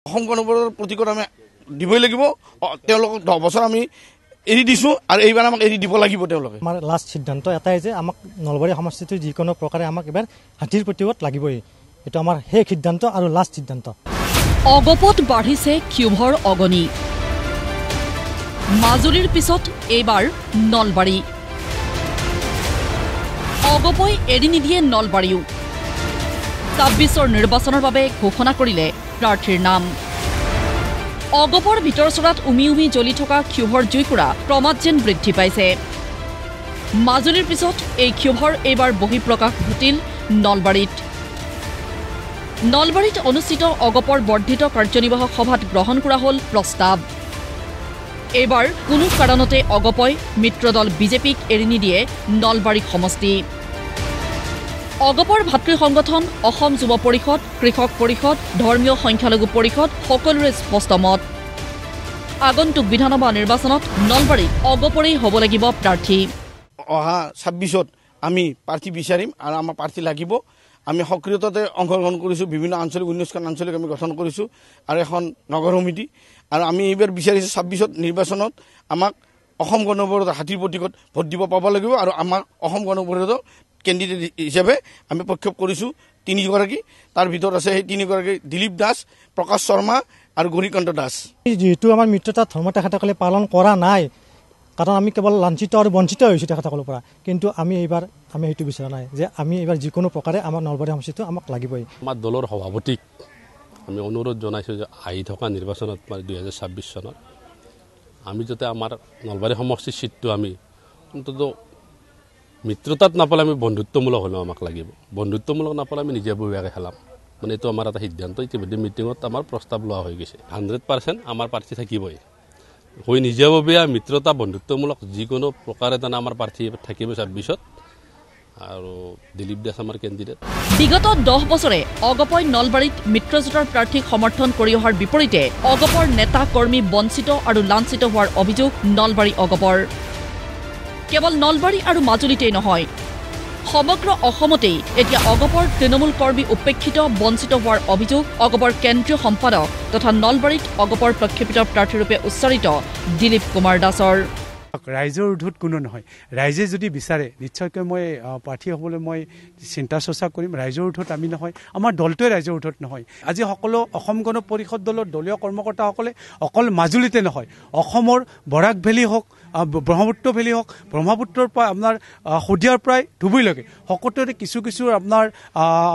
অসম গণ পৰিষদৰ প্ৰতিকত আমি দিবই লাগিব তেওঁলোকক 10 বছৰ আমি এৰি দিছো আৰু এইবাৰ আমাক এৰি দিব লাগিব তেওঁলোকে আমাৰ লাষ্ট সিদ্ধান্ত এটাই যে আমাক নলবাৰী সমষ্টিটো যিকোনো প্ৰকাৰে আমাক এবাৰ হাতীৰ প্ৰতিকত লাগিবই এটা আমাৰ শেষ সিদ্ধান্ত আৰু লাষ্ট সিদ্ধান্ত অগপত বাঢ়িছে ক্ষোভৰ অগনি মাজুলীৰ পিছত এইবাৰ নলবাৰী অগপই এৰি নিদিয়ে নলবাৰীও ২৬ৰ নিৰ্বাচনৰ বাবে ঘোষণা কৰিলে প্ৰাৰ্থীৰ নাম অগপৰ ভিতৰচৰাত উমি উমি জ্বলি থকা ক্ষোভৰ জুইকুৰা ক্ৰমাৎ যেন বৃদ্ধি পাইছে মাজুলীৰ পিছত এই ক্ষোভৰ এইবাৰ বহিঃপ্ৰকাশ ঘটিল নলবাৰীত অনুষ্ঠিত অগপৰ বৰ্ধিত কাৰ্যনিৰ্বাহক সভাত গ্ৰহণ কৰা হ'ল প্ৰস্তাৱ এইবাৰ কোনো কাৰণতে অগপই মিত্ৰদল বিজেপিক এৰি নিদিয়ে নলবাৰী সমষ্টি অগপৰ ভাতৃ সংগঠন অসম যুৱ পৰিষদ কৃষক পৰিষদ ধৰ্মীয় সংখ্যালঘু পৰিষদ সকলোৰে স্পষ্ট মত আগন্তুক বিধানসভা নিৰ্বাচনত নলবাৰীত অগপৰেই হ'ব লাগিব প্ৰাৰ্থী অহা 26ত আমি প্ৰাৰ্থী বিচাৰিম আৰু আমাৰ প্ৰাৰ্থী লাগিব আমি সক্ৰিয়তাতে অংশগ্ৰহণ কৰিছো বিভিন্ন আঞ্চলিক 19খন আঞ্চলিক আমি গঠন কৰিছো আৰু এখন নগৰ সমিতি আৰু আমি এইবাৰ বিচাৰিছো 26ত নিৰ্বাচনত আমাক অসম গণ পৰিষদৰ হাতীৰ প্ৰতিকত ভোট দিব পাব লাগিব আৰু আমাক অসম গণ পৰিষদৰ কেণ্ডিডেট হিচাপে আমি প্ৰক্ষেপ কৰিছো 3 গৰাকী তাৰ ভিতৰত আছে সেই 3 গৰাকী দিলীপ দাস প্ৰকাশ শৰ্মা আৰু গৰিকান্ত দাস যেহেতু আমাৰ মিত্ৰতা ধৰ্ম তেখেতসকলে পালন কৰা নাই কাৰণ আমি কেৱল লাঞ্ছিত আৰু বঞ্চিত হৈছো তেখেতসকলৰ পৰা কিন্তু আমি এইবাৰ আমি এইটো বিচৰা নাই যে আমি এইবাৰ যিকোনো প্ৰকাৰে আমাৰ নলবাৰী সমষ্টিটো আমাক লাগিবই আমাৰ দলৰ সভাপতিক আমি অনুৰোধ জনাইছো যে আহি থকা নিৰ্বাচনত 2026 চনত আমি যাতে আমাৰ নলবাৰী সমষ্টিৰ সিটটো আমি অন্তত মিত্ৰতাত নাপালে আমি বন্ধুত্বমূলক হ'লেও আমাক লাগিব বন্ধুত্বমূলক নাপালে আমি নিজাববীয়াকৈ খেলাম মানে এইটো আমাৰ এটা সিদ্ধান্ত ইতিমধ্যে মিটিঙত আমাৰ প্ৰস্তাৱ লোৱা হৈ গৈছে 100% আমাৰ প্ৰাৰ্থী থাকিবই হৈ নিজাববীয়া মিত্ৰতা বন্ধুত্বমূলক যিকোনো প্ৰকাৰে তানে আমাৰ প্ৰাৰ্থী থাকিব 26ত আৰু দিলীপ দাস আমাৰ কেণ্ডিডেট বিগত 10 বছৰে অগপই নলবাৰীত মিত্ৰজোঁটৰ প্ৰাৰ্থীক সমৰ্থন কৰি অহাৰ বিপৰীতে অগপৰ নেতা কৰ্মী বঞ্চিত আৰু লাঞ্ছিত হোৱাৰ অভিযোগ নলবাৰী অগপৰ কেৱল নলবাৰী আৰু মাজুলীতেই নহয় সমগ্ৰ অসমতেই এতিয়া অগপৰ তৃণমূল কৰ্মী উপেক্ষিত বঞ্চিত হোৱাৰ অভিযোগ অগপৰ কেন্দ্ৰীয় সম্পাদক তথা নলবাৰীত অগপৰ প্ৰক্ষেপিত প্ৰাৰ্থীৰূপে উচ্চাৰিত দিলীপ কুমাৰ দাসৰ ৰাইজৰ উৰ্ধত কোনো নহয় ৰাইজে যদি বিচাৰে নিশ্চয়কৈ মই প্ৰাৰ্থী হ'বলৈ মই চিন্তা চৰ্চা কৰিম ৰাইজৰ উৰ্ধত আমি নহয় আমাৰ দলটোৱে ৰাইজৰ উৰ্ধত নহয় আজি সকলো অসম গণ পৰিষদ দলৰ দলীয় কৰ্মকৰ্তাসকলে অকল মাজুলীতে নহয় অসমৰ বৰাক ভেলী হওক ব্ৰহ্মপুত্ৰ ভেলী হওক ব্ৰহ্মপুত্ৰৰ পৰা আপোনাৰ শদিয়াৰ পৰাই ধুবুৰীলৈকে সকলোতে কিছু আপোনাৰ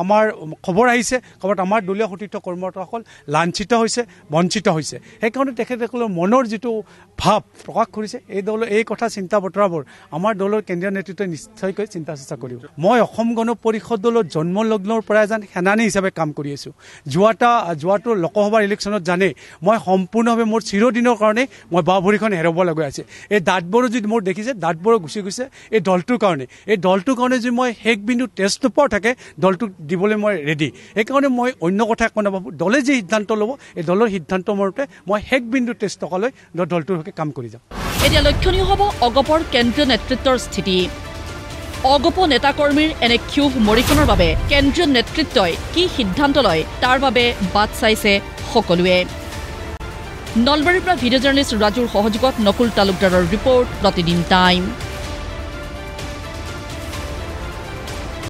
আমাৰ খবৰ আহিছে ক'ৰবাত আমাৰ দলীয় সতীৰ্থ কৰ্মকৰ্তাসকল লাঞ্ছিত হৈছে বঞ্চিত হৈছে সেইকাৰণে তেখেতসকলৰ মনৰ যিটো ভাৱ প্ৰকাশ কৰিছে এই কথা চিন্তা বতৰাবোৰ আমাৰ দলৰ কেন্দ্ৰীয় নেতৃত্বই নিশ্চয়কৈ চিন্তা চৰ্চা কৰিব মই অসম গণ পৰিষদ দলৰ জন্মলগ্নৰ পৰা এজন সেনানী হিচাপে কাম কৰি আছোঁ যোৱাটো লোকসভাৰ ইলেকশ্যনত জানে মই সম্পূৰ্ণভাৱে মোৰ চিৰদিনৰ কাৰণে মই বাওঁ ভৰিখন হেৰাব লগা আছে এই দাঁতবোৰো যদি মোৰ দেখিছে দাঁতবোৰো গুচি গৈছে এই দলটোৰ কাৰণে যদি মই শেষ বিন্দু টেষ্ট নোপোৱা থাকে দলটোক দিবলৈ মই ৰেডি সেইকাৰণে মই অন্য কথা একো নাভাবোঁ দলে যি সিদ্ধান্ত ল'ব এই দলৰ সিদ্ধান্ত মতে মই শেষ বিন্দু টেষ্ট টকালৈ দলটোৰ হকে কাম কৰি যাম এতিয়া লক্ষণীয় হ'ব অগপৰ কেন্দ্ৰীয় নেতৃত্বৰ স্থিতি অগপ নেতাকৰ্মীৰ এনে ক্ষোভ মৰিখনৰ বাবে কেন্দ্ৰীয় নেতৃত্বই কি সিদ্ধান্ত লয় তাৰ বাবে বাট চাইছে সকলোৱে নলবাৰীৰ পৰা ভিডিঅ' জাৰ্নেলিষ্ট ৰাজুৰ সহযোগত নকুল তালুকদাৰৰ ৰিপৰ্ট প্ৰতিদিন টাইম